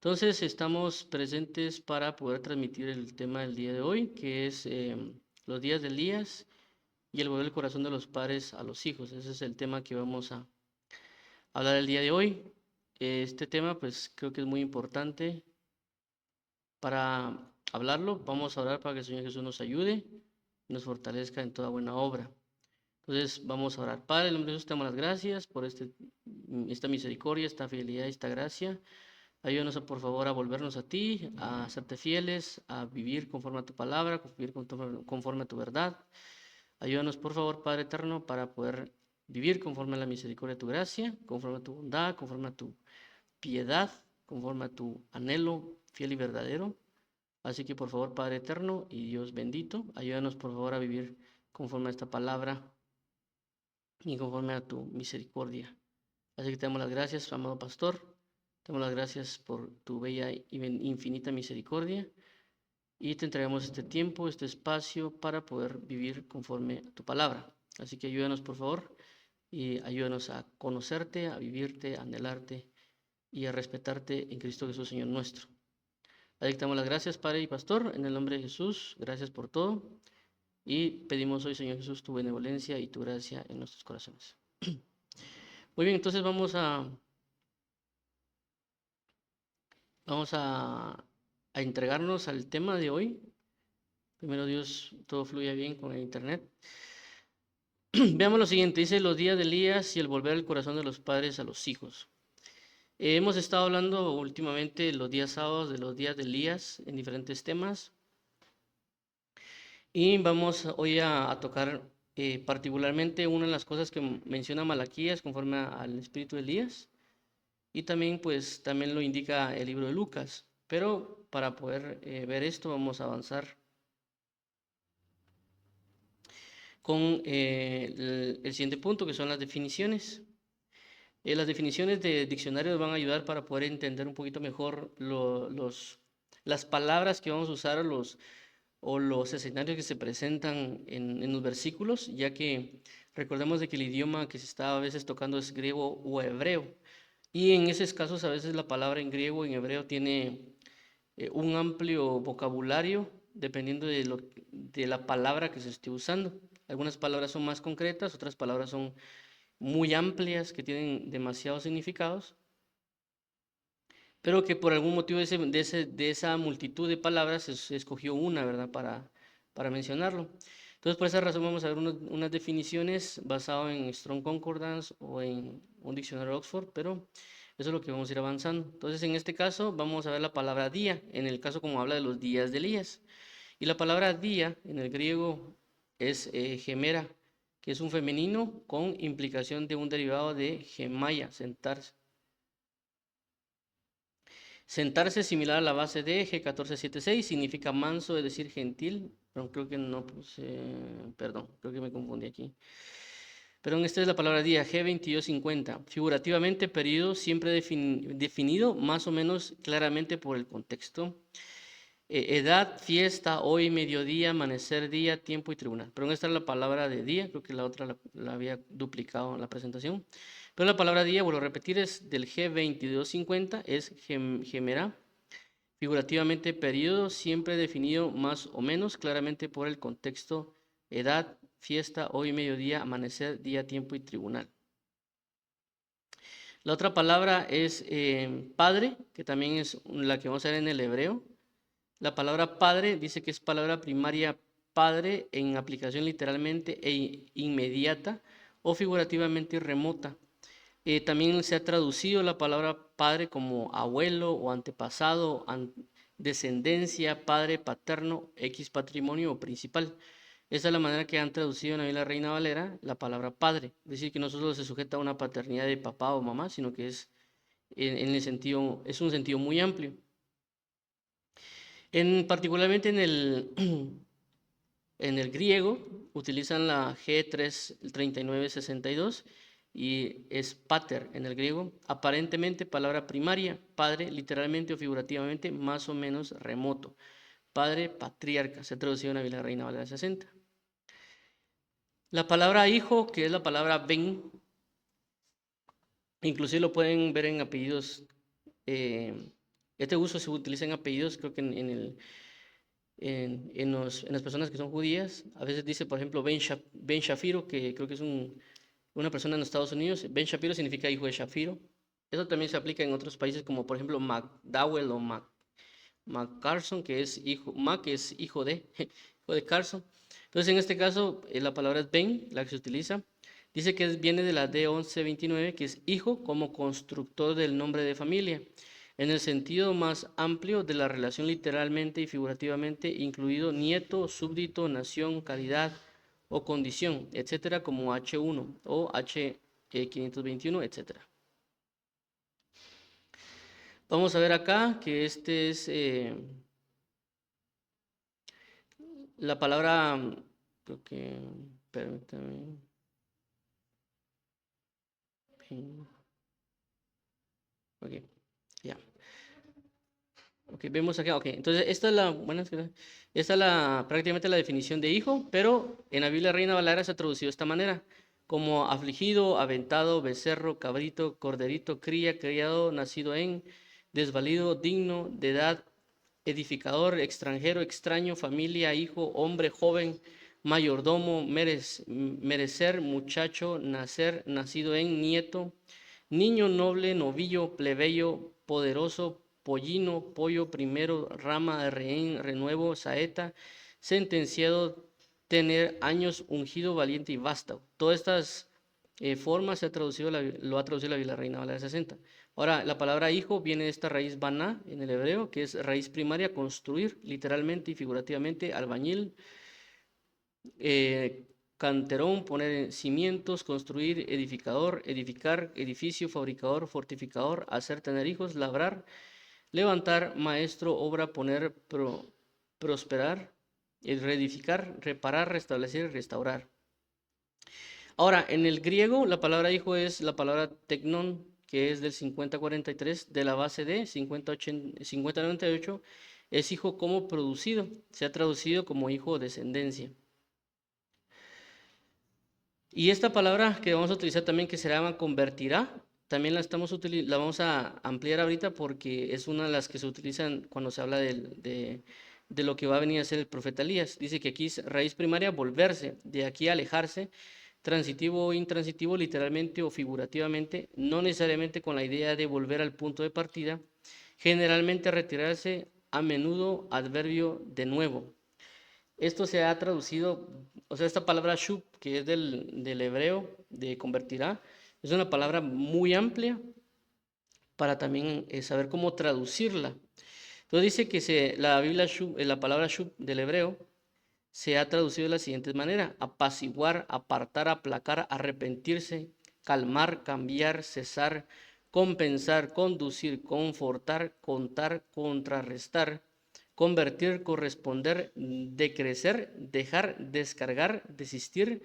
Entonces, estamos presentes para poder transmitir el tema del día de hoy, que es los días de Elías y el volver el corazón de los padres a los hijos. Ese es el tema que vamos a hablar el día de hoy. Este tema, pues, creo que es muy importante para hablarlo. Vamos a orar para que el Señor Jesús nos ayude y nos fortalezca en toda buena obra. Entonces, vamos a orar. Padre, en el nombre de Jesús, te damos las gracias por esta misericordia, esta fidelidad, esta gracia. Ayúdanos, por favor, a volvernos a ti, a serte fieles, a vivir conforme a tu palabra, a vivir conforme a tu verdad. Ayúdanos, por favor, Padre eterno, para poder vivir conforme a la misericordia de tu gracia, conforme a tu bondad, conforme a tu piedad, conforme a tu anhelo fiel y verdadero. Así que, por favor, Padre eterno y Dios bendito, ayúdanos, por favor, a vivir conforme a esta palabra y conforme a tu misericordia. Así que te damos las gracias, amado pastor. Te damos las gracias por tu bella y infinita misericordia. Y te entregamos este tiempo, este espacio para poder vivir conforme a tu palabra. Así que ayúdanos, por favor, y ayúdanos a conocerte, a vivirte, a anhelarte y a respetarte en Cristo Jesús, Señor nuestro. Así que te damos las gracias, Padre y Pastor, en el nombre de Jesús. Gracias por todo. Y pedimos hoy, Señor Jesús, tu benevolencia y tu gracia en nuestros corazones. Muy bien, entonces vamos a entregarnos al tema de hoy. Primero Dios, todo fluya bien con el internet. Veamos lo siguiente, dice los días de Elías y el volver el corazón de los padres a los hijos. Hemos estado hablando últimamente los días sábados de los días de Elías en diferentes temas. Y vamos hoy a tocar particularmente una de las cosas que menciona Malaquías conforme al espíritu de Elías. Y también pues también lo indica el libro de Lucas. Pero para poder ver esto vamos a avanzar con el siguiente punto, que son las definiciones. Las definiciones de diccionario nos van a ayudar para poder entender un poquito mejor las palabras que vamos a usar o los escenarios que se presentan en los versículos, ya que recordemos de que el idioma que se está a veces tocando es griego o hebreo. Y en esos casos a veces la palabra en griego o en hebreo tiene un amplio vocabulario dependiendo de la palabra que se esté usando. Algunas palabras son más concretas, otras palabras son muy amplias que tienen demasiados significados, pero que por algún motivo de esa multitud de palabras se escogió una, ¿verdad? Para mencionarlo. Entonces, por esa razón vamos a ver unas definiciones basadas en Strong Concordance o en un diccionario Oxford, pero eso es lo que vamos a ir avanzando. Entonces, en este caso, vamos a ver la palabra día, en el caso como habla de los días de Elías. Y la palabra día en el griego es gemera, que es un femenino con implicación de un derivado de gemaya, sentarse. Sentarse similar a la base de G1476 significa manso, es decir, gentil. Pero creo que no puse, perdón, creo que me confundí aquí. Pero esta es la palabra día, G2250. Figurativamente, periodo siempre definido más o menos claramente por el contexto. Edad, fiesta, hoy, mediodía, amanecer, día, tiempo y tribunal. Pero esta es la palabra de día, creo que la otra la había duplicado en la presentación. Pero la palabra día, vuelvo a repetir, es del G2250, es gemera. Figurativamente, periodo siempre definido más o menos claramente por el contexto, edad, fiesta, hoy, mediodía, amanecer, día, tiempo y tribunal. La otra palabra es padre, que también es la que vamos a ver en el hebreo. La palabra padre dice que es palabra primaria padre en aplicación literalmente e inmediata o figurativamente remota. También se ha traducido la palabra padre como abuelo o antepasado, descendencia, padre, paterno, X patrimonio o principal. Esa es la manera que han traducido en la Biblia Reina Valera la palabra padre. Es decir, que no solo se sujeta a una paternidad de papá o mamá, sino que es en el sentido, es un sentido muy amplio. Particularmente en el griego utilizan la G3962 y es pater en el griego, aparentemente palabra primaria, padre, literalmente o figurativamente, más o menos remoto. Padre, patriarca, se ha traducido en la Biblia Reina Valera 60. La palabra hijo, que es la palabra ben, inclusive lo pueden ver en apellidos Este uso se utiliza en apellidos, creo que en las personas que son judías. A veces dice, por ejemplo, Ben Shapiro, que creo que es una persona en Estados Unidos. Ben Shapiro significa hijo de Shapiro. Eso también se aplica en otros países como por ejemplo McDowell o McCarson, que es hijo, Mac es hijo de, hijo de Carson. Entonces en este caso la palabra es Ben, la que se utiliza. Dice que viene de la D1129, que es hijo como constructor del nombre de familia, en el sentido más amplio de la relación literalmente y figurativamente, incluido nieto, súbdito, nación, calidad o condición, etcétera, como H1 o H521, etcétera. Vamos a ver acá que este es la palabra, creo que, permítame. Ok, ya. Ok, vemos acá, ok. Entonces, esta es prácticamente la definición de hijo, pero en la Biblia Reina Valera se ha traducido de esta manera, como afligido, aventado, becerro, cabrito, corderito, cría, criado, nacido en, desvalido, digno, de edad, edificador, extranjero, extraño, familia, hijo, hombre, joven, mayordomo, merecer, muchacho, nacer, nacido en, nieto, niño, noble, novillo, plebeyo, poderoso, pollino, pollo, primero, rama, rehén, renuevo, saeta, sentenciado, tener años, ungido, valiente y vástago. Todas estas formas lo ha traducido la Biblia Reina Valera 60. Ahora, la palabra hijo viene de esta raíz baná en el hebreo, que es raíz primaria, construir, literalmente y figurativamente, albañil, canterón, poner cimientos, construir, edificador, edificar, edificio, fabricador, fortificador, hacer, tener hijos, labrar, levantar, maestro, obra, poner, prosperar, reedificar, reparar, restablecer, restaurar. Ahora, en el griego, la palabra hijo es la palabra tecnón, que es del 5043, de la base de 5098, es hijo como producido, se ha traducido como hijo o descendencia. Y esta palabra que vamos a utilizar también, que se llama convertirá, también la vamos a ampliar ahorita porque es una de las que se utilizan cuando se habla de lo que va a venir a ser el profeta Elías. Dice que aquí es raíz primaria, volverse, de aquí alejarse, transitivo o intransitivo, literalmente o figurativamente, no necesariamente con la idea de volver al punto de partida, generalmente retirarse, a menudo adverbio de nuevo. Esto se ha traducido, o sea, esta palabra shub, que es del hebreo, de convertirá, es una palabra muy amplia para también saber cómo traducirla. Entonces dice que la Biblia shub, la palabra shub del hebreo, se ha traducido de la siguiente manera: apaciguar, apartar, aplacar, arrepentirse, calmar, cambiar, cesar, compensar, conducir, confortar, contar, contrarrestar, convertir, corresponder, decrecer, dejar, descargar, desistir,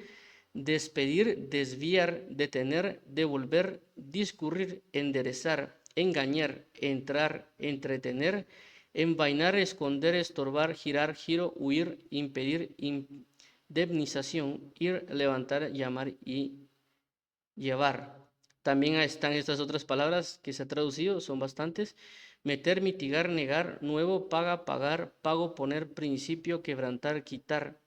despedir, desviar, detener, devolver, discurrir, enderezar, engañar, entrar, entretener, envainar, esconder, estorbar, girar, giro, huir, impedir, indemnización, ir, levantar, llamar y llevar. También están estas otras palabras que se ha traducido, son bastantes: meter, mitigar, negar, nuevo, paga, pagar, pago, poner, principio, quebrantar, quitar,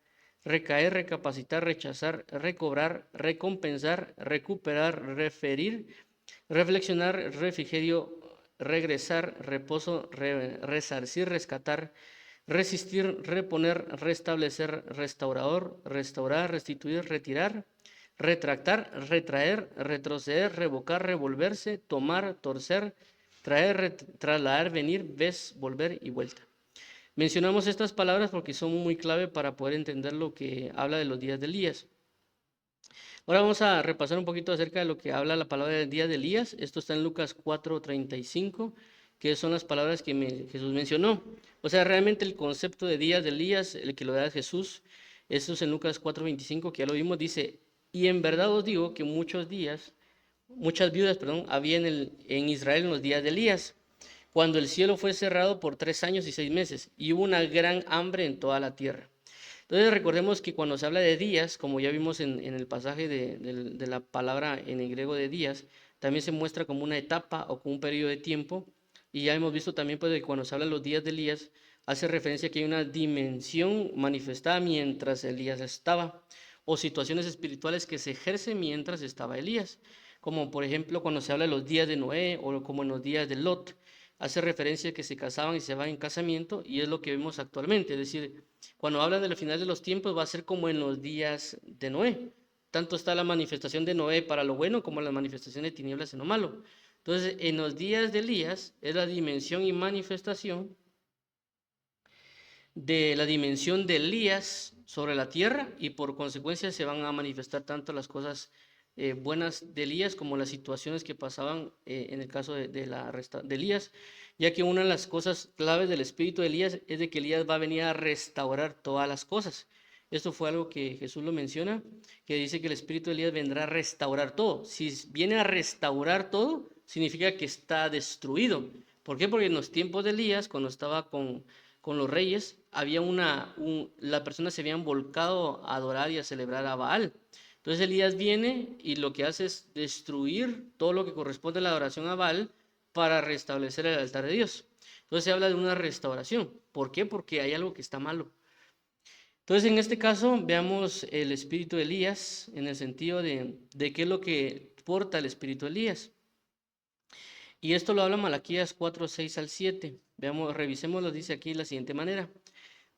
recaer, recapacitar, rechazar, recobrar, recompensar, recuperar, referir, reflexionar, refrigerio, regresar, reposo, resarcir, rescatar, resistir, reponer, restablecer, restaurador, restaurar, restituir, retirar, retractar, retraer, retroceder, revocar, revolverse, tomar, torcer, traer, trasladar, venir, ves, volver y vuelta. Mencionamos estas palabras porque son muy clave para poder entender lo que habla de los días de Elías. Ahora vamos a repasar un poquito acerca de lo que habla la palabra del día de Elías. Esto está en Lucas 4:35, que son las palabras que Jesús mencionó. O sea, realmente el concepto de días de Elías, el que lo da Jesús, esto es en Lucas 4:25, que ya lo vimos, dice: y en verdad os digo que muchas viudas, había en Israel en los días de Elías, cuando el cielo fue cerrado por 3 años y 6 meses, y hubo una gran hambre en toda la tierra. Entonces recordemos que cuando se habla de días, como ya vimos en el pasaje de la palabra en el griego de días, también se muestra como una etapa o como un periodo de tiempo Y ya hemos visto también pues, de que cuando se habla de los días de Elías, hace referencia a que hay una dimensión manifestada mientras Elías estaba, o situaciones espirituales que se ejercen mientras estaba Elías, como por ejemplo cuando se habla de los días de Noé o como en los días de Lot, hace referencia a que se casaban y se van en casamiento, y es lo que vemos actualmente, es decir, cuando hablan del final de los tiempos va a ser como en los días de Noé. Tanto está la manifestación de Noé para lo bueno como la manifestación de tinieblas en lo malo. Entonces, en los días de Elías es la dimensión y manifestación de la dimensión de Elías sobre la tierra, y por consecuencia se van a manifestar tanto las cosas buenas de Elías como las situaciones que pasaban en el caso de Elías, ya que una de las cosas claves del espíritu de Elías es de que Elías va a venir a restaurar todas las cosas. Esto fue algo que Jesús lo menciona, que dice que el espíritu de Elías vendrá a restaurar todo. Si viene a restaurar todo, significa que está destruido. ¿Por qué? Porque en los tiempos de Elías, cuando estaba con los reyes, había las personas se habían volcado a adorar y a celebrar a Baal. Entonces Elías viene y lo que hace es destruir todo lo que corresponde a la adoración a Baal para restablecer el altar de Dios. Entonces se habla de una restauración. ¿Por qué? Porque hay algo que está malo. Entonces en este caso veamos el espíritu de Elías en el sentido de qué es lo que porta el espíritu de Elías. Y esto lo habla Malaquías 4, 6 al 7. Veamos, revisémoslo, dice aquí de la siguiente manera.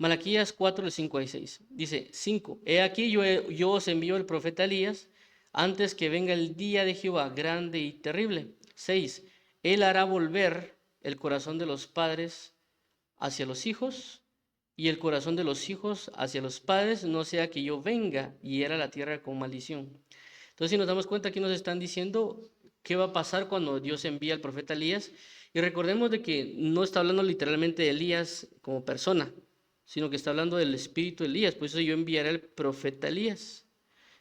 Malaquías 4, del 5 al 6. Dice, 5. He aquí yo os envío el profeta Elías antes que venga el día de Jehová grande y terrible. 6. Él hará volver el corazón de los padres hacia los hijos y el corazón de los hijos hacia los padres, no sea que yo venga y hiera la tierra con maldición. Entonces, si nos damos cuenta, aquí nos están diciendo qué va a pasar cuando Dios envía al profeta Elías. Y recordemos de que no está hablando literalmente de Elías como persona, sino que está hablando del espíritu de Elías. Por eso yo enviaré al profeta Elías.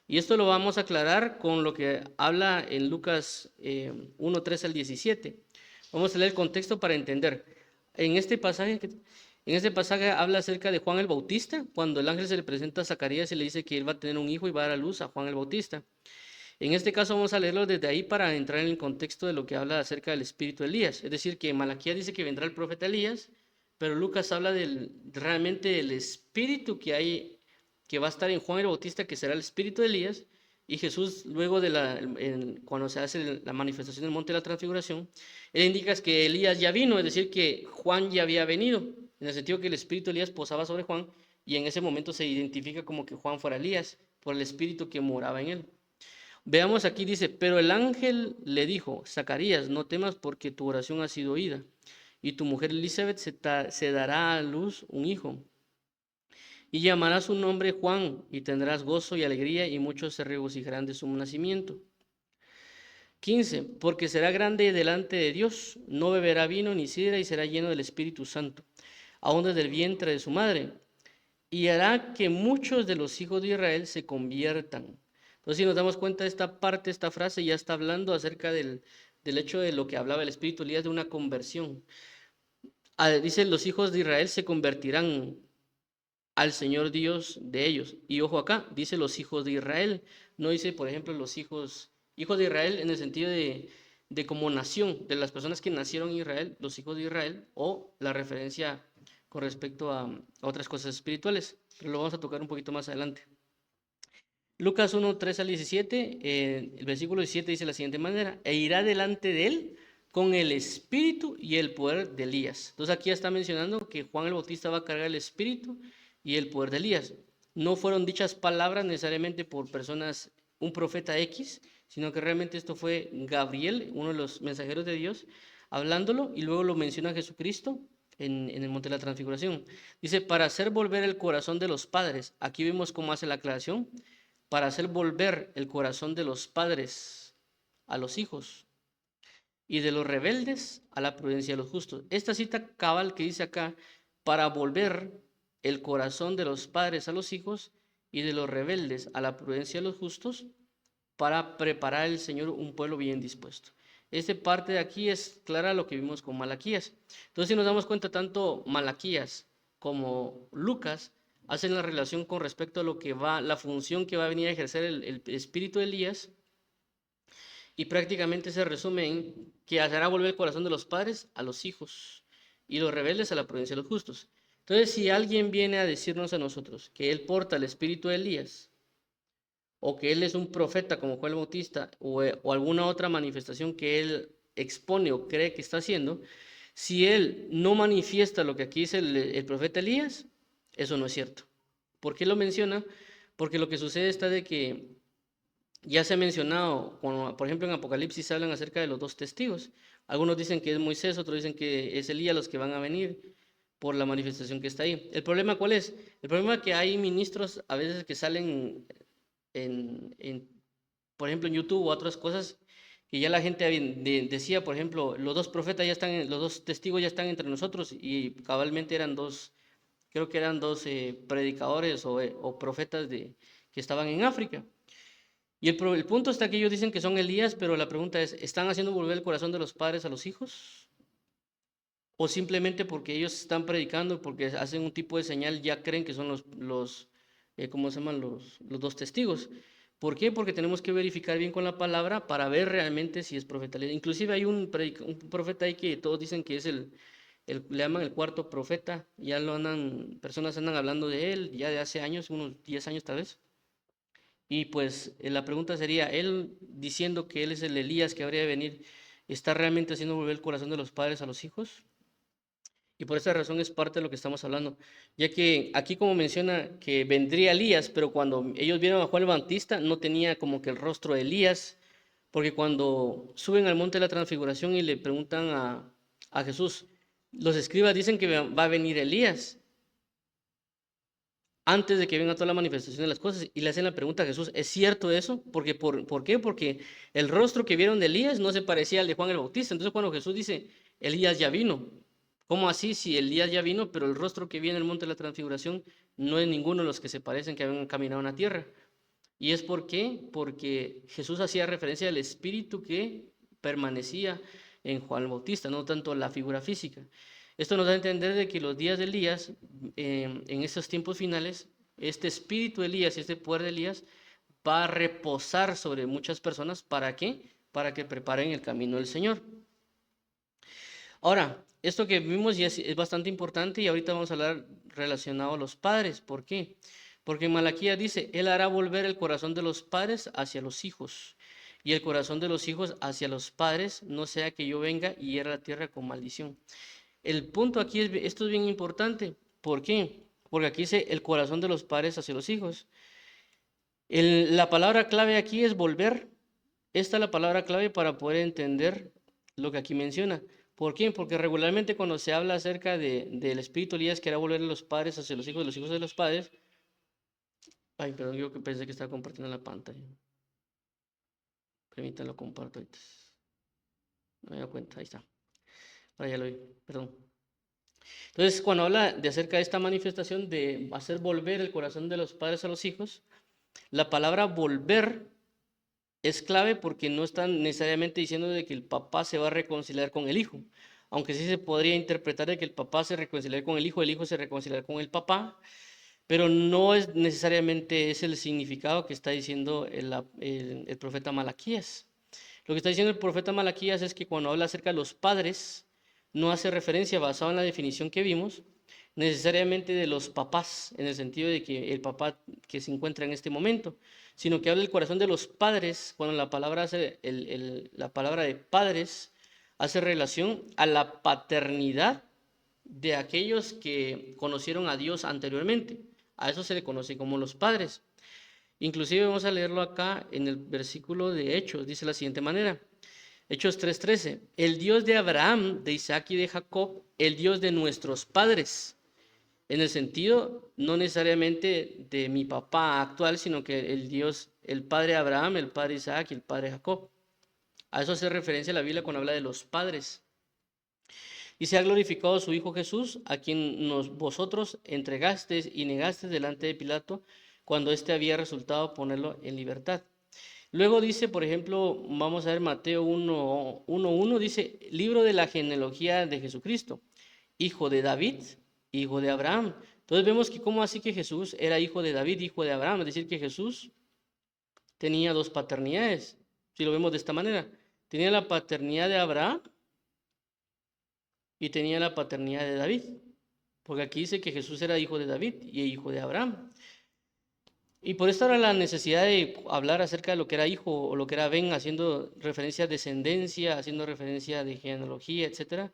Y esto lo vamos a aclarar con lo que habla en Lucas 1, 3 al 17. Vamos a leer el contexto para entender. En este pasaje habla acerca de Juan el Bautista, cuando el ángel se le presenta a Zacarías y le dice que él va a tener un hijo y va a dar a luz a Juan el Bautista. En este caso vamos a leerlo desde ahí para entrar en el contexto de lo que habla acerca del espíritu de Elías. Es decir, que Malaquías dice que vendrá el profeta Elías, pero Lucas habla realmente del espíritu que hay, que va a estar en Juan el Bautista, que será el espíritu de Elías, y Jesús luego cuando se hace la manifestación del monte de la transfiguración, él indica que Elías ya vino, es decir, que Juan ya había venido, en el sentido que el espíritu de Elías posaba sobre Juan, y en ese momento se identifica como que Juan fuera Elías, por el espíritu que moraba en él. Veamos aquí, dice, pero el ángel le dijo, Zacarías, no temas porque tu oración ha sido oída, y tu mujer Elizabeth se dará a luz un hijo, y llamará su nombre Juan, y tendrás gozo y alegría, y muchos se regocijarán de su nacimiento. 15, porque será grande delante de Dios, no beberá vino ni sidra, y será lleno del Espíritu Santo, aún desde el vientre de su madre, y hará que muchos de los hijos de Israel se conviertan. Entonces, si nos damos cuenta de esta parte, esta frase ya está hablando acerca del hecho de lo que hablaba el espíritu Elías, de una conversión. Dice, los hijos de Israel se convertirán al Señor Dios de ellos. Y ojo acá, dice los hijos de Israel. No dice, por ejemplo, los hijos de Israel en el sentido de como nación, de las personas que nacieron en Israel, los hijos de Israel, o la referencia con respecto a otras cosas espirituales. Pero lo vamos a tocar un poquito más adelante. Lucas 1, 3 al 17, el versículo 17 dice de la siguiente manera, e irá delante de él con el espíritu y el poder de Elías. Entonces aquí ya está mencionando que Juan el Bautista va a cargar el espíritu y el poder de Elías. No fueron dichas palabras necesariamente por personas, un profeta X, sino que realmente esto fue Gabriel, uno de los mensajeros de Dios, hablándolo, y luego lo menciona Jesucristo en el monte de la transfiguración. Dice, para hacer volver el corazón de los padres. Aquí vemos cómo hace la aclaración. Para hacer volver el corazón de los padres a los hijos y de los rebeldes a la prudencia de los justos. Esta cita cabal que dice acá, para volver el corazón de los padres a los hijos y de los rebeldes a la prudencia de los justos, para preparar al Señor un pueblo bien dispuesto. Esta parte de aquí es clara lo que vimos con Malaquías. Entonces, si nos damos cuenta, tanto Malaquías como Lucas hacen la relación con respecto a lo que la función que va a venir a ejercer el espíritu de Elías, Y prácticamente se resume en que hará volver el corazón de los padres a los hijos y los rebeldes a la prudencia de los justos. Entonces, si alguien viene a decirnos a nosotros que él porta el espíritu de Elías, o que él es un profeta como Juan el Bautista, o alguna otra manifestación que él expone o cree que está haciendo, si él no manifiesta lo que aquí dice el profeta Elías, eso no es cierto. ¿Por qué lo menciona? Porque lo que sucede está de que ya se ha mencionado, cuando, por ejemplo en Apocalipsis hablan acerca de los dos testigos. Algunos dicen que es Moisés, otros dicen que es Elías los que van a venir por la manifestación que está ahí. ¿El problema cuál es? El problema es que hay ministros a veces que salen por ejemplo, en YouTube o otras cosas, que ya la gente decía, por ejemplo, los dos profetas ya están, los dos testigos ya están entre nosotros, y cabalmente eran dos, creo que eran dos predicadores o profetas que estaban en África. Y el punto está que ellos dicen que son Elías, pero la pregunta es, ¿están haciendo volver el corazón de los padres a los hijos? ¿O simplemente porque ellos están predicando, porque hacen un tipo de señal, ya creen que son ¿cómo se llaman? Los dos testigos. ¿Por qué? Porque tenemos que verificar bien con la palabra para ver realmente si es profeta. Inclusive hay un profeta ahí que todos dicen que es le llaman el cuarto profeta. Ya personas andan hablando de él ya de hace años, unos 10 años tal vez. Y pues la pregunta sería, él diciendo que él es el Elías que habría de venir, ¿está realmente haciendo volver el corazón de los padres a los hijos? Y por esa razón es parte de lo que estamos hablando, ya que aquí como menciona que vendría Elías, pero cuando ellos vieron a Juan el Bautista no tenía como que el rostro de Elías, porque cuando suben al monte de la transfiguración y le preguntan a Jesús, los escribas dicen que va a venir Elías antes de que venga toda la manifestación de las cosas, y le hacen la pregunta a Jesús, ¿es cierto eso? Porque, ¿por qué? Porque el rostro que vieron de Elías no se parecía al de Juan el Bautista. Entonces cuando Jesús dice, Elías ya vino, ¿cómo así si Elías ya vino, pero el rostro que viene en el monte de la transfiguración no es ninguno de los que se parecen que habían caminado en la tierra? ¿Y es por qué? Porque Jesús hacía referencia al espíritu que permanecía en Juan el Bautista, no tanto la figura física. Esto nos da a entender de que los días de Elías, en estos tiempos finales, este espíritu de Elías y este poder de Elías va a reposar sobre muchas personas. ¿Para qué? Para que preparen el camino del Señor. Ahora, esto que vimos ya es bastante importante, y ahorita vamos a hablar relacionado a los padres. ¿Por qué? Porque en Malaquías dice, Él hará volver el corazón de los padres hacia los hijos, y el corazón de los hijos hacia los padres, no sea que yo venga y hiera la tierra con maldición. El punto aquí esto es bien importante. ¿Por qué? Porque aquí dice el corazón de los padres hacia los hijos. La palabra clave aquí es volver. Esta es la palabra clave para poder entender lo que aquí menciona. ¿Por qué? Porque regularmente cuando se habla acerca del espíritu Elías que hará volver a los padres hacia los hijos de los padres. Ay, perdón, yo que pensé que estaba compartiendo la pantalla. Permítanlo, comparto ahorita. No me da cuenta, ahí está. Ahora ya lo vi, perdón. Entonces, cuando habla de acerca de esta manifestación de hacer volver el corazón de los padres a los hijos, la palabra volver es clave porque no están necesariamente diciendo de que el papá se va a reconciliar con el hijo, aunque sí se podría interpretar de que el papá se reconcilia con el hijo se reconcilia con el papá, pero no es necesariamente ese el significado que está diciendo el profeta Malaquías. Lo que está diciendo el profeta Malaquías es que cuando habla acerca de los padres, no hace referencia, basado en la definición que vimos, necesariamente de los papás, en el sentido de que el papá que se encuentra en este momento, sino que habla del corazón de los padres, cuando la palabra la palabra de padres hace relación a la paternidad de aquellos que conocieron a Dios anteriormente. A eso se le conoce como los padres. Inclusive vamos a leerlo acá en el versículo de Hechos, dice de la siguiente manera. Hechos 3:13, el Dios de Abraham, de Isaac y de Jacob, el Dios de nuestros padres. En el sentido, no necesariamente de mi papá actual, sino que el Dios, el padre Abraham, el padre Isaac y el padre Jacob. A eso hace referencia la Biblia cuando habla de los padres. Y se ha glorificado su Hijo Jesús, a quien vosotros entregasteis y negasteis delante de Pilato, cuando éste había resultado ponerlo en libertad. Luego dice, por ejemplo, vamos a ver Mateo 1:1, dice, libro de la genealogía de Jesucristo, hijo de David, hijo de Abraham. Entonces vemos que cómo así que Jesús era hijo de David, hijo de Abraham, es decir, que Jesús tenía dos paternidades, si lo vemos de esta manera. Tenía la paternidad de Abraham y tenía la paternidad de David. Porque aquí dice que Jesús era hijo de David y hijo de Abraham. Y por esto era la necesidad de hablar acerca de lo que era hijo o lo que era Ben, haciendo referencia a descendencia, haciendo referencia de genealogía, etcétera.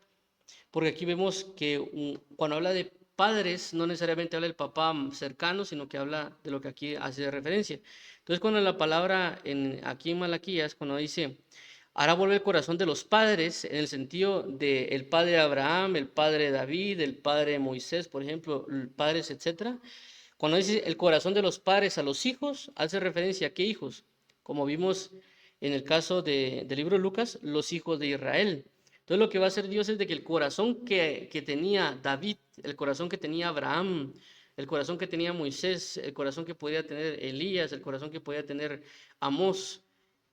Porque aquí vemos que cuando habla de padres, no necesariamente habla del papá cercano, sino que habla de lo que aquí hace referencia. Entonces, cuando la palabra aquí en Malaquías, cuando dice, hará volver el corazón de los padres, en el sentido de el padre de Abraham, el padre de David, el padre de Moisés, por ejemplo, padres, etcétera. Cuando dice el corazón de los padres a los hijos, hace referencia a qué hijos. Como vimos en el caso del libro de Lucas, los hijos de Israel. Entonces lo que va a hacer Dios es de que el corazón que tenía David, el corazón que tenía Abraham, el corazón que tenía Moisés, el corazón que podía tener Elías, el corazón que podía tener Amós,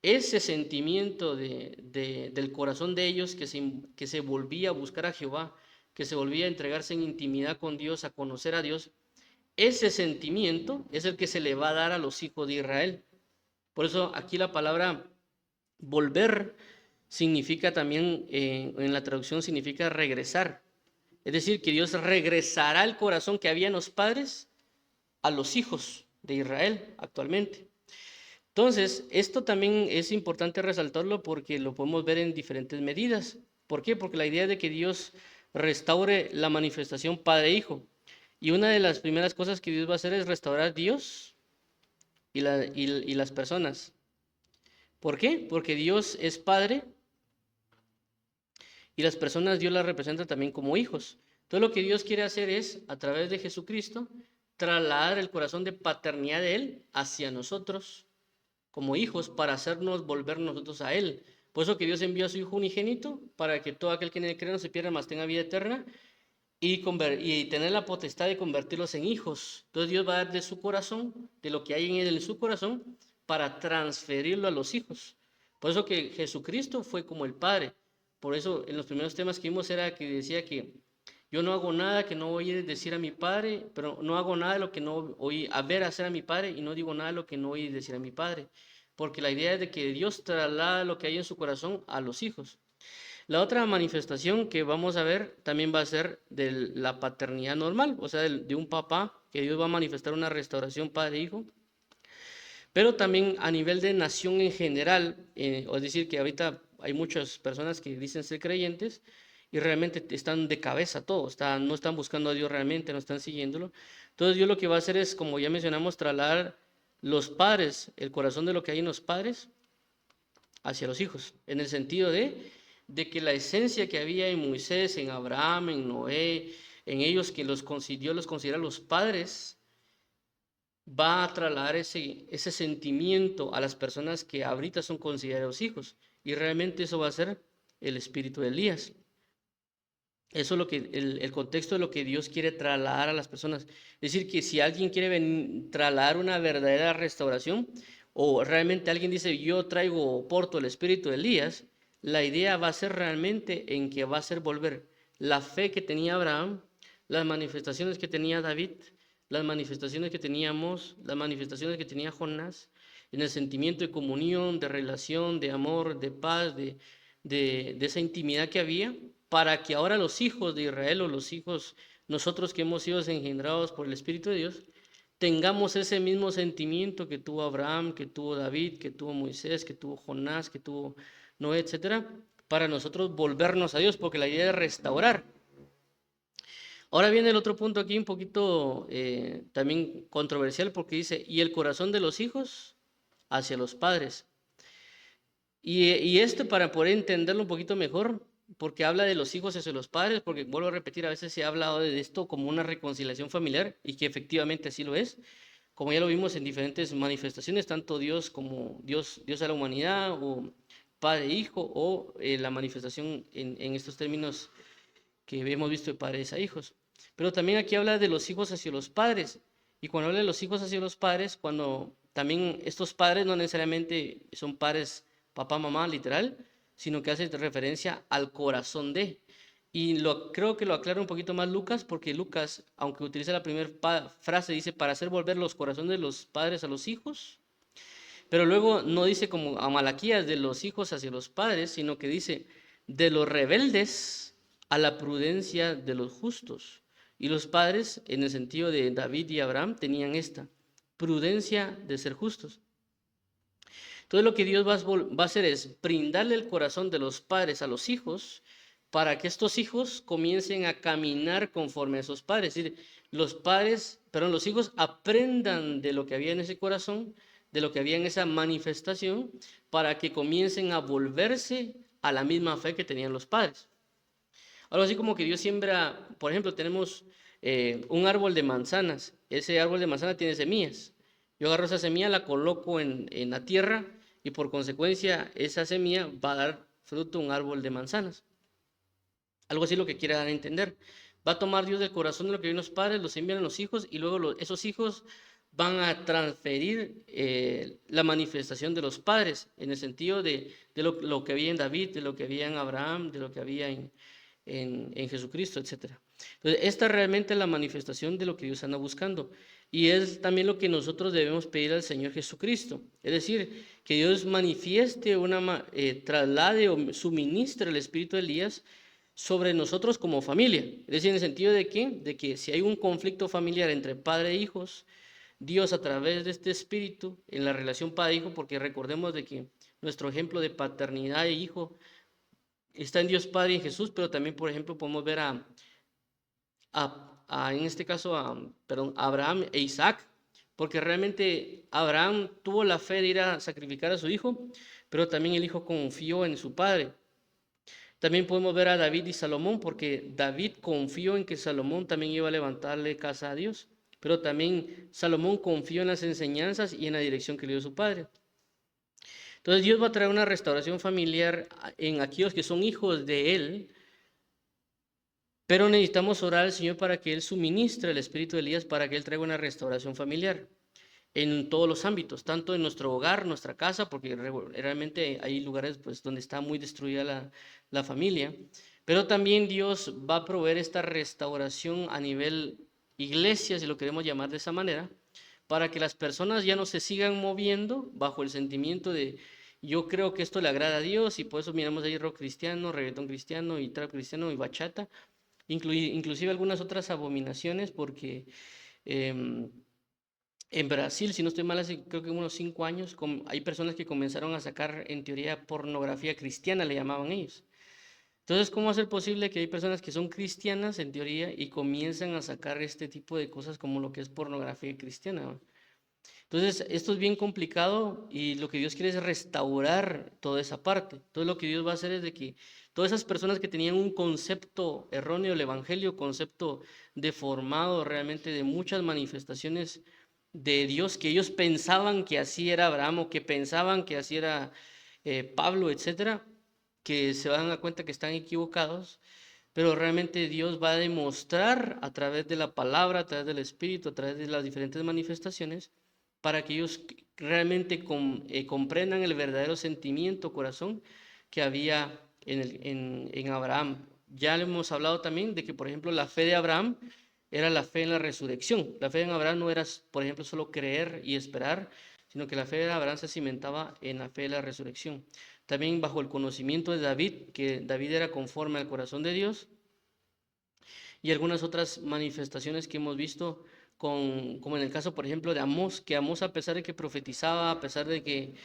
ese sentimiento del corazón de ellos que se volvía a buscar a Jehová, que se volvía a entregarse en intimidad con Dios, a conocer a Dios, ese sentimiento es el que se le va a dar a los hijos de Israel. Por eso aquí la palabra volver significa también, en la traducción significa regresar. Es decir, que Dios regresará el corazón que había en los padres a los hijos de Israel actualmente. Entonces, esto también es importante resaltarlo porque lo podemos ver en diferentes medidas. ¿Por qué? Porque la idea es de que Dios restaure la manifestación padre-hijo. Y una de las primeras cosas que Dios va a hacer es restaurar a Dios y las personas. ¿Por qué? Porque Dios es padre y las personas Dios las representa también como hijos. Entonces lo que Dios quiere hacer es, a través de Jesucristo, trasladar el corazón de paternidad de Él hacia nosotros como hijos para hacernos volver nosotros a Él. Por eso que Dios envió a su Hijo unigénito para que todo aquel que en Él cree no se pierda, mas tenga vida eterna y tener la potestad de convertirlos en hijos. Entonces Dios va a dar de su corazón, de lo que hay en Él en su corazón, para transferirlo a los hijos. Por eso que Jesucristo fue como el Padre. Por eso en los primeros temas que vimos era que decía que yo no hago nada que no oí decir a mi Padre, pero no hago nada de lo que no oí a ver hacer a mi Padre y no digo nada de lo que no oí decir a mi Padre. Porque la idea es de que Dios traslada lo que hay en su corazón a los hijos. La otra manifestación que vamos a ver también va a ser de la paternidad normal, o sea, de un papá, que Dios va a manifestar una restauración padre-hijo, pero también a nivel de nación en general, es decir, que ahorita hay muchas personas que dicen ser creyentes y realmente están de cabeza todos, no están buscando a Dios realmente, no están siguiéndolo. Entonces Dios lo que va a hacer es, como ya mencionamos, trasladar los padres, el corazón de lo que hay en los padres, hacia los hijos, en el sentido de que la esencia que había en Moisés, en Abraham, en Noé, en ellos que Dios los considera los padres, va a trasladar ese sentimiento a las personas que ahorita son considerados hijos. Y realmente eso va a ser el espíritu de Elías. Eso es lo que el contexto de lo que Dios quiere trasladar a las personas. Es decir, que si alguien quiere trasladar una verdadera restauración, o realmente alguien dice, yo traigo o porto el espíritu de Elías, la idea va a ser realmente en que va a ser volver la fe que tenía Abraham, las manifestaciones que tenía David, las manifestaciones que tenía Amós, las manifestaciones que tenía Jonás, en el sentimiento de comunión, de relación, de amor, de paz, de esa intimidad que había, para que ahora los hijos de Israel o los hijos, nosotros que hemos sido engendrados por el Espíritu de Dios, tengamos ese mismo sentimiento que tuvo Abraham, que tuvo David, que tuvo Moisés, que tuvo Jonás, que tuvo Noé, etcétera, para nosotros volvernos a Dios, porque la idea es restaurar. Ahora viene el otro punto aquí un poquito también controversial, porque dice, y el corazón de los hijos hacia los padres. Y esto para poder entenderlo un poquito mejor, porque habla de los hijos hacia los padres, porque vuelvo a repetir, a veces se ha hablado de esto como una reconciliación familiar, y que efectivamente así lo es, como ya lo vimos en diferentes manifestaciones, tanto Dios como Dios a la humanidad, o padre e hijo, o la manifestación en estos términos que hemos visto de padres a hijos. Pero también aquí habla de los hijos hacia los padres, y cuando habla de los hijos hacia los padres, cuando también estos padres no necesariamente son padres papá, mamá, literal, sino que hace referencia al corazón de. Y creo que lo aclara un poquito más Lucas, porque Lucas, aunque utiliza la primera frase, dice, para hacer volver los corazones de los padres a los hijos, Pero luego no dice como a Malaquías de los hijos hacia los padres, sino que dice de los rebeldes a la prudencia de los justos. Y los padres, en el sentido de David y Abraham, tenían esta prudencia de ser justos. Entonces lo que Dios va a hacer es brindarle el corazón de los padres a los hijos para que estos hijos comiencen a caminar conforme a esos padres. Es decir, los hijos aprendan de lo que había en ese corazón, de lo que había en esa manifestación, para que comiencen a volverse a la misma fe que tenían los padres. Algo así como que Dios siembra, por ejemplo, tenemos un árbol de manzanas. Ese árbol de manzana tiene semillas. Yo agarro esa semilla, la coloco en la tierra y por consecuencia esa semilla va a dar fruto un árbol de manzanas. Algo así lo que quiere dar a entender. Va a tomar Dios del corazón de lo que vienen los padres, los envían a los hijos y luego esos hijos van a transferir la manifestación de los padres en el sentido de lo que había en David, de lo que había en Abraham, de lo que había en Jesucristo, etc. Entonces, esta realmente es la manifestación de lo que Dios anda buscando. Y es también lo que nosotros debemos pedir al Señor Jesucristo. Es decir, que Dios manifieste, traslade o suministre el espíritu de Elías sobre nosotros como familia. Es decir, en el sentido de que si hay un conflicto familiar entre padre e hijos, Dios a través de este espíritu, en la relación padre-hijo, porque recordemos de que nuestro ejemplo de paternidad e hijo está en Dios Padre y en Jesús, pero también, por ejemplo, podemos ver en este caso, a Abraham e Isaac, porque realmente Abraham tuvo la fe de ir a sacrificar a su hijo, pero también el hijo confió en su padre. También podemos ver a David y Salomón, porque David confió en que Salomón también iba a levantarle casa a Dios, pero también Salomón confió en las enseñanzas y en la dirección que le dio su padre. Entonces Dios va a traer una restauración familiar en aquellos que son hijos de Él, pero necesitamos orar al Señor para que Él suministre el espíritu de Elías, para que Él traiga una restauración familiar en todos los ámbitos, tanto en nuestro hogar, nuestra casa, porque realmente hay lugares pues, donde está muy destruida la familia, pero también Dios va a proveer esta restauración a nivel iglesia, si lo queremos llamar de esa manera, para que las personas ya no se sigan moviendo bajo el sentimiento de yo creo que esto le agrada a Dios y por eso miramos ahí rock cristiano, reggaetón cristiano y trap cristiano y bachata, inclusive algunas otras abominaciones, porque en Brasil, si no estoy mal, hace creo que unos 5 años, hay personas que comenzaron a sacar en teoría pornografía cristiana, le llamaban ellos. Entonces, ¿cómo va a ser posible que hay personas que son cristianas en teoría y comienzan a sacar este tipo de cosas como lo que es pornografía cristiana? Entonces, esto es bien complicado y lo que Dios quiere es restaurar toda esa parte. Entonces, lo que Dios va a hacer es de que todas esas personas que tenían un concepto erróneo del Evangelio, concepto deformado realmente de muchas manifestaciones de Dios que ellos pensaban que así era Abraham o que pensaban que así era Pablo, etcétera, que se van a dar cuenta que están equivocados, pero realmente Dios va a demostrar a través de la palabra, a través del Espíritu, a través de las diferentes manifestaciones, para que ellos realmente comprendan el verdadero sentimiento, corazón que había en Abraham. Ya le hemos hablado también de que, por ejemplo, la fe de Abraham era la fe en la resurrección. La fe en Abraham no era, por ejemplo, solo creer y esperar, sino que la fe de Abraham se cimentaba en la fe de la resurrección. También bajo el conocimiento de David, que David era conforme al corazón de Dios, y algunas otras manifestaciones que hemos visto, como en el caso, por ejemplo, de Amós, que Amós, a pesar de que profetizaba, a pesar de que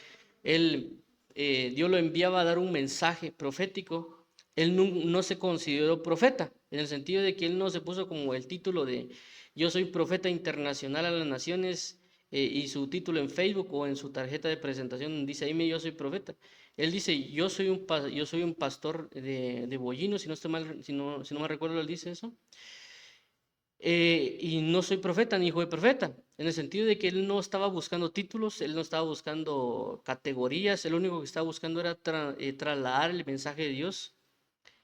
Dios lo enviaba a dar un mensaje profético, él no se consideró profeta, en el sentido de que él no se puso como el título de yo soy profeta internacional a las naciones, y su título en Facebook o en su tarjeta de presentación dice ahí yo soy profeta. Él dice yo soy un pastor de bovinos, si no estoy mal, si no me recuerdo, él dice eso. Y no soy profeta ni hijo de profeta, en el sentido de que él no estaba buscando títulos, él no estaba buscando categorías, él lo único que estaba buscando era trasladar el mensaje de Dios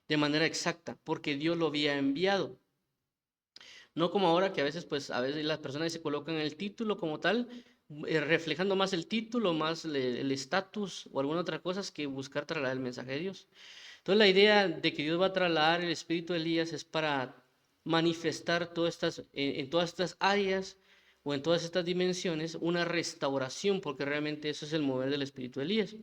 de manera exacta, porque Dios lo había enviado. No como ahora que a veces las personas se colocan el título como tal, reflejando más el título, más el estatus o alguna otra cosa que buscar trasladar el mensaje de Dios. Entonces la idea de que Dios va a trasladar el espíritu de Elías es para manifestar en todas estas áreas o en todas estas dimensiones una restauración, porque realmente eso es el mover del espíritu de Elías.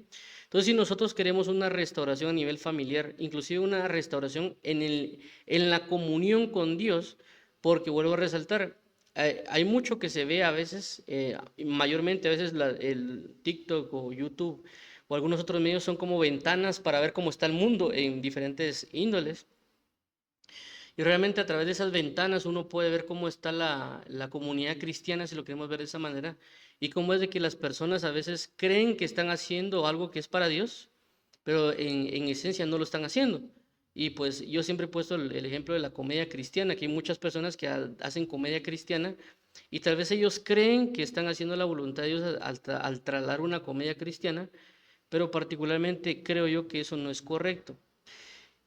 Entonces, si nosotros queremos una restauración a nivel familiar, inclusive una restauración en la comunión con Dios, porque vuelvo a resaltar, hay mucho que se ve a veces, mayormente a veces el TikTok o YouTube o algunos otros medios son como ventanas para ver cómo está el mundo en diferentes índoles. Y realmente a través de esas ventanas uno puede ver cómo está la comunidad cristiana, si lo queremos ver de esa manera, y cómo es de que las personas a veces creen que están haciendo algo que es para Dios, pero en esencia no lo están haciendo. Y pues yo siempre he puesto el ejemplo de la comedia cristiana, que hay muchas personas que hacen comedia cristiana y tal vez ellos creen que están haciendo la voluntad de Dios al trasladar una comedia cristiana, pero particularmente creo yo que eso no es correcto.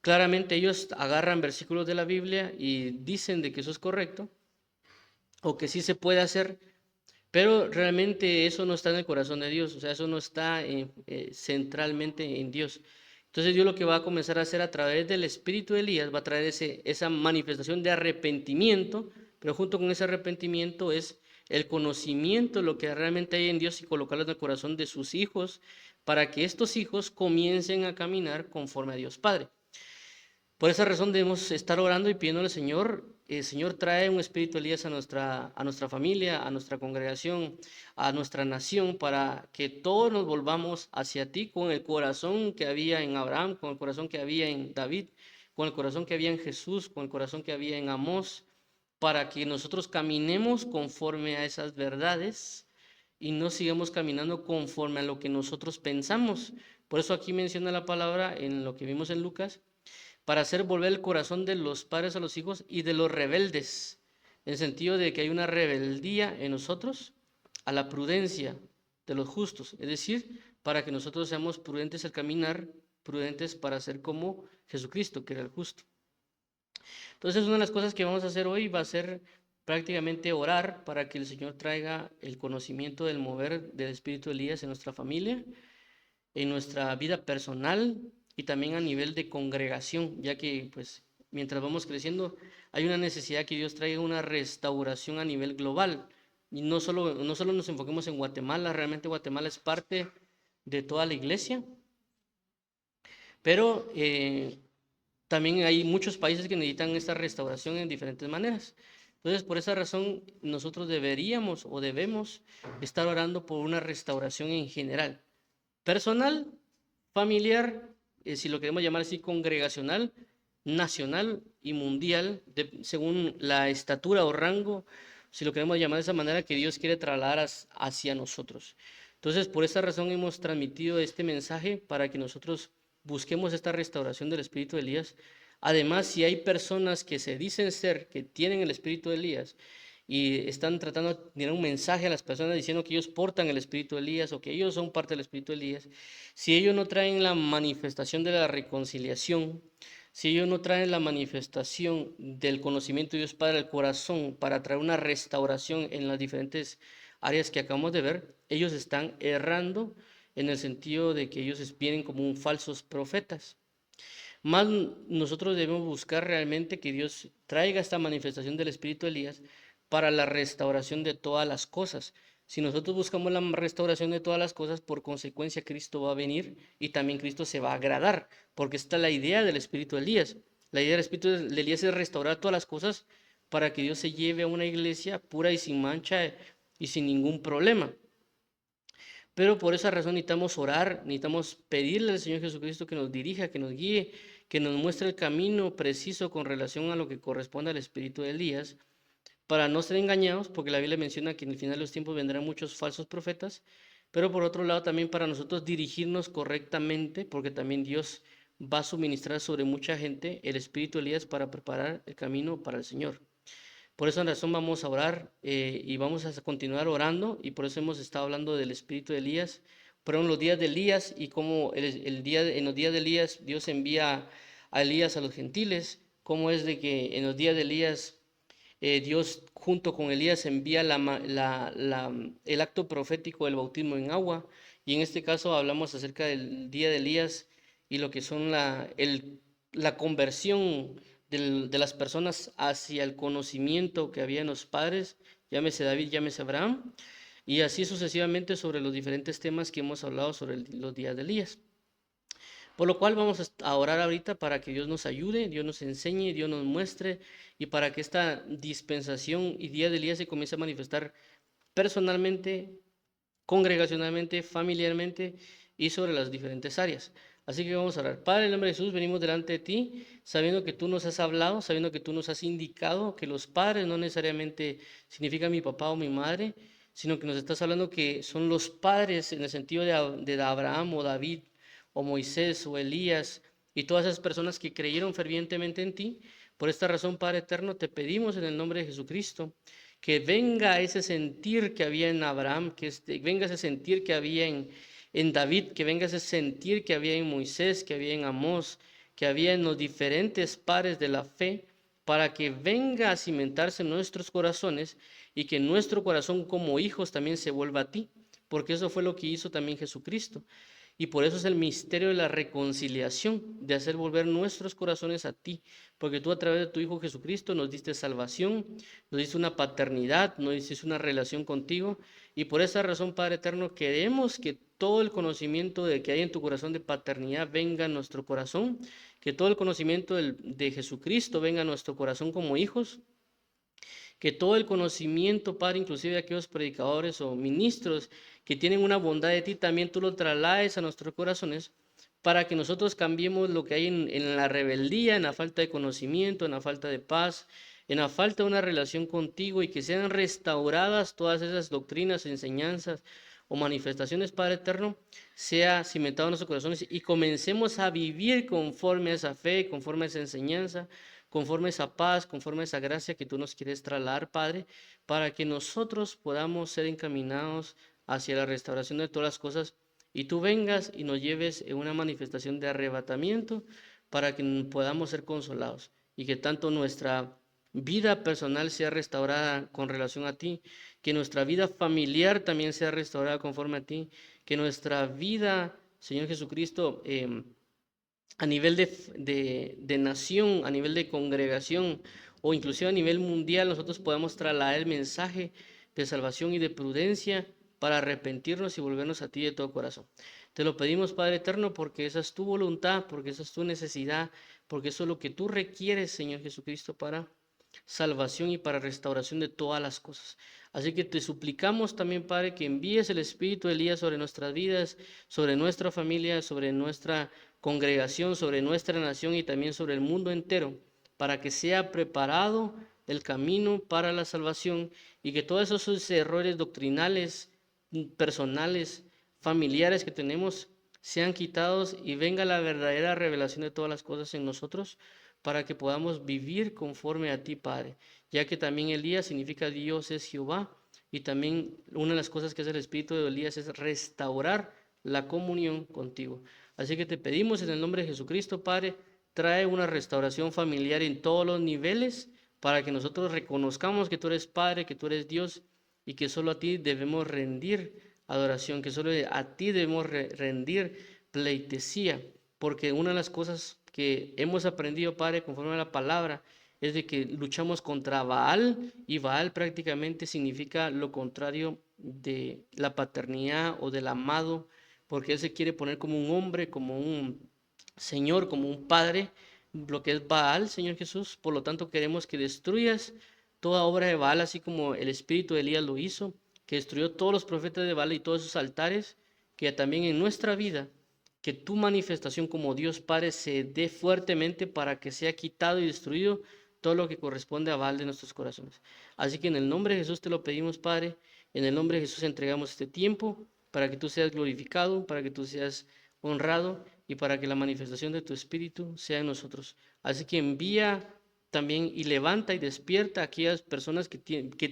Claramente ellos agarran versículos de la Biblia y dicen de que eso es correcto o que sí se puede hacer, pero realmente eso no está en el corazón de Dios, o sea, eso no está centralmente en Dios. Entonces Dios lo que va a comenzar a hacer a través del espíritu de Elías va a traer esa manifestación de arrepentimiento, pero junto con ese arrepentimiento es el conocimiento de lo que realmente hay en Dios y colocarlo en el corazón de sus hijos para que estos hijos comiencen a caminar conforme a Dios Padre. Por esa razón debemos estar orando y pidiéndole al Señor, Señor, trae un espíritu de Elías a nuestra familia, a nuestra congregación, a nuestra nación, para que todos nos volvamos hacia ti con el corazón que había en Abraham, con el corazón que había en David, con el corazón que había en Jesús, con el corazón que había en Amós, para que nosotros caminemos conforme a esas verdades y no sigamos caminando conforme a lo que nosotros pensamos. Por eso aquí menciona la palabra en lo que vimos en Lucas, para hacer volver el corazón de los padres a los hijos y de los rebeldes, en el sentido de que hay una rebeldía en nosotros a la prudencia de los justos, es decir, para que nosotros seamos prudentes al caminar, prudentes para ser como Jesucristo, que era el justo. Entonces, una de las cosas que vamos a hacer hoy va a ser prácticamente orar para que el Señor traiga el conocimiento del mover del Espíritu de Elías en nuestra familia, en nuestra vida personal y también a nivel de congregación, ya que pues mientras vamos creciendo hay una necesidad que Dios traiga una restauración a nivel global. Y no solo nos enfoquemos en Guatemala, realmente Guatemala es parte de toda la iglesia, pero también hay muchos países que necesitan esta restauración en diferentes maneras. Entonces, por esa razón, nosotros deberíamos o debemos estar orando por una restauración en general, personal, familiar, si lo queremos llamar así, congregacional, nacional y mundial, según la estatura o rango, si lo queremos llamar de esa manera, que Dios quiere trasladar hacia nosotros. Entonces, por esa razón hemos transmitido este mensaje para que nosotros busquemos esta restauración del espíritu de Elías. Además, si hay personas que se dicen ser, que tienen el espíritu de Elías, y están tratando de tener un mensaje a las personas diciendo que ellos portan el espíritu de Elías o que ellos son parte del espíritu de Elías, si ellos no traen la manifestación de la reconciliación, si ellos no traen la manifestación del conocimiento de Dios Padre al corazón para traer una restauración en las diferentes áreas que acabamos de ver, ellos están errando en el sentido de que ellos vienen como un falsos profetas. Más nosotros debemos buscar realmente que Dios traiga esta manifestación del espíritu de Elías para la restauración de todas las cosas. Si nosotros buscamos la restauración de todas las cosas, por consecuencia Cristo va a venir y también Cristo se va a agradar, porque esta es la idea del espíritu de Elías. La idea del espíritu de Elías es restaurar todas las cosas para que Dios se lleve a una iglesia pura y sin mancha y sin ningún problema. Pero por esa razón necesitamos orar, necesitamos pedirle al Señor Jesucristo que nos dirija, que nos guíe, que nos muestre el camino preciso con relación a lo que corresponde al espíritu de Elías, para no ser engañados, porque la Biblia menciona que en el final de los tiempos vendrán muchos falsos profetas, pero por otro lado también para nosotros dirigirnos correctamente, porque también Dios va a suministrar sobre mucha gente el espíritu de Elías para preparar el camino para el Señor. Por esa razón vamos a orar y vamos a continuar orando, y por eso hemos estado hablando del espíritu de Elías, fueron los días de Elías y cómo en los días de Elías Dios envía a Elías a los gentiles, cómo es de que en los días de Elías Dios junto con Elías envía el acto profético del bautismo en agua, y en este caso hablamos acerca del día de Elías y lo que son la conversión de las personas hacia el conocimiento que había en los padres, llámese David, llámese Abraham, y así sucesivamente sobre los diferentes temas que hemos hablado sobre los días de Elías. Por lo cual vamos a orar ahorita para que Dios nos ayude, Dios nos enseñe, Dios nos muestre y para que esta dispensación y día de Elías se comience a manifestar personalmente, congregacionalmente, familiarmente y sobre las diferentes áreas. Así que vamos a orar. Padre, en el nombre de Jesús, venimos delante de ti, sabiendo que tú nos has hablado, sabiendo que tú nos has indicado que los padres no necesariamente significan mi papá o mi madre, sino que nos estás hablando que son los padres en el sentido de Abraham o David o Moisés o Elías y todas esas personas que creyeron fervientemente en ti. Por esta razón, Padre eterno, te pedimos en el nombre de Jesucristo que venga ese sentir que había en Abraham, que venga ese sentir que había en David, que venga ese sentir que había en Moisés, que había en Amós, que había en los diferentes pares de la fe, para que venga a cimentarse en nuestros corazones y que nuestro corazón como hijos también se vuelva a ti, porque eso fue lo que hizo también Jesucristo. Y por eso es el misterio de la reconciliación, de hacer volver nuestros corazones a ti, porque tú a través de tu Hijo Jesucristo nos diste salvación, nos diste una paternidad, nos diste una relación contigo, y por esa razón, Padre eterno, queremos que todo el conocimiento de que hay en tu corazón de paternidad venga a nuestro corazón, que todo el conocimiento de Jesucristo venga a nuestro corazón como hijos, que todo el conocimiento, Padre, inclusive de aquellos predicadores o ministros que tienen una bondad de ti, también tú lo traslades a nuestros corazones para que nosotros cambiemos lo que hay en la rebeldía, en la falta de conocimiento, en la falta de paz, en la falta de una relación contigo y que sean restauradas todas esas doctrinas, enseñanzas o manifestaciones, Padre eterno, sea cimentado en nuestros corazones y comencemos a vivir conforme a esa fe, conforme a esa enseñanza, conforme a esa paz, conforme a esa gracia que tú nos quieres trasladar, Padre, para que nosotros podamos ser encaminados hacia la restauración de todas las cosas y tú vengas y nos lleves en una manifestación de arrebatamiento para que podamos ser consolados y que tanto nuestra vida personal sea restaurada con relación a ti, que nuestra vida familiar también sea restaurada conforme a ti, que nuestra vida, Señor Jesucristo, a nivel de nación, a nivel de congregación o inclusive a nivel mundial, nosotros podamos trasladar el mensaje de salvación y de prudencia para arrepentirnos y volvernos a ti de todo corazón. Te lo pedimos, Padre eterno, porque esa es tu voluntad, porque esa es tu necesidad, porque eso es lo que tú requieres, Señor Jesucristo, para salvación y para restauración de todas las cosas. Así que te suplicamos también, Padre, que envíes el Espíritu de Elías sobre nuestras vidas, sobre nuestra familia, sobre nuestra congregación, sobre nuestra nación y también sobre el mundo entero, para que sea preparado el camino para la salvación y que todos esos errores doctrinales, personales, familiares que tenemos sean quitados y venga la verdadera revelación de todas las cosas en nosotros para que podamos vivir conforme a ti, Padre, ya que también Elías significa Dios es Jehová y también una de las cosas que hace el Espíritu de Elías es restaurar la comunión contigo. Así que te pedimos en el nombre de Jesucristo, Padre, trae una restauración familiar en todos los niveles para que nosotros reconozcamos que tú eres Padre, que tú eres Dios y que solo a ti debemos rendir adoración, que solo a ti debemos rendir pleitesía, porque una de las cosas que hemos aprendido, Padre, conforme a la palabra, es de que luchamos contra Baal y Baal prácticamente significa lo contrario de la paternidad o del amado, porque él se quiere poner como un hombre, como un señor, como un padre, lo que es Baal, Señor Jesús. Por lo tanto, queremos que destruyas toda obra de Baal, así como el espíritu de Elías lo hizo, que destruyó todos los profetas de Baal y todos esos altares, que también en nuestra vida, que tu manifestación como Dios Padre se dé fuertemente para que sea quitado y destruido todo lo que corresponde a Baal de nuestros corazones. Así que en el nombre de Jesús te lo pedimos, Padre, en el nombre de Jesús entregamos este tiempo para que tú seas glorificado, para que tú seas honrado y para que la manifestación de tu Espíritu sea en nosotros. Así que envía también y levanta y despierta a aquellas personas que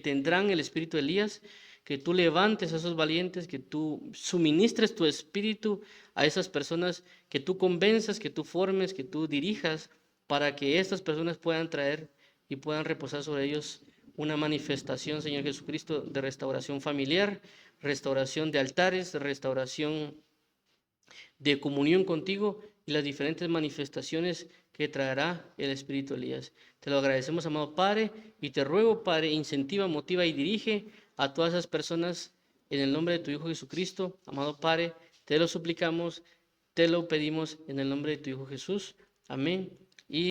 tendrán el Espíritu de Elías, que tú levantes a esos valientes, que tú suministres tu Espíritu a esas personas, que tú convenzas, que tú formes, que tú dirijas, para que estas personas puedan traer y puedan reposar sobre ellos una manifestación, Señor Jesucristo, de restauración familiar, restauración de altares, restauración de comunión contigo y las diferentes manifestaciones que que traerá el espíritu Elías. Te lo agradecemos, amado Padre, y te ruego, Padre, incentiva, motiva y dirige a todas esas personas en el nombre de tu Hijo Jesucristo. Amado Padre, te lo suplicamos, te lo pedimos en el nombre de tu Hijo Jesús. Amén. Y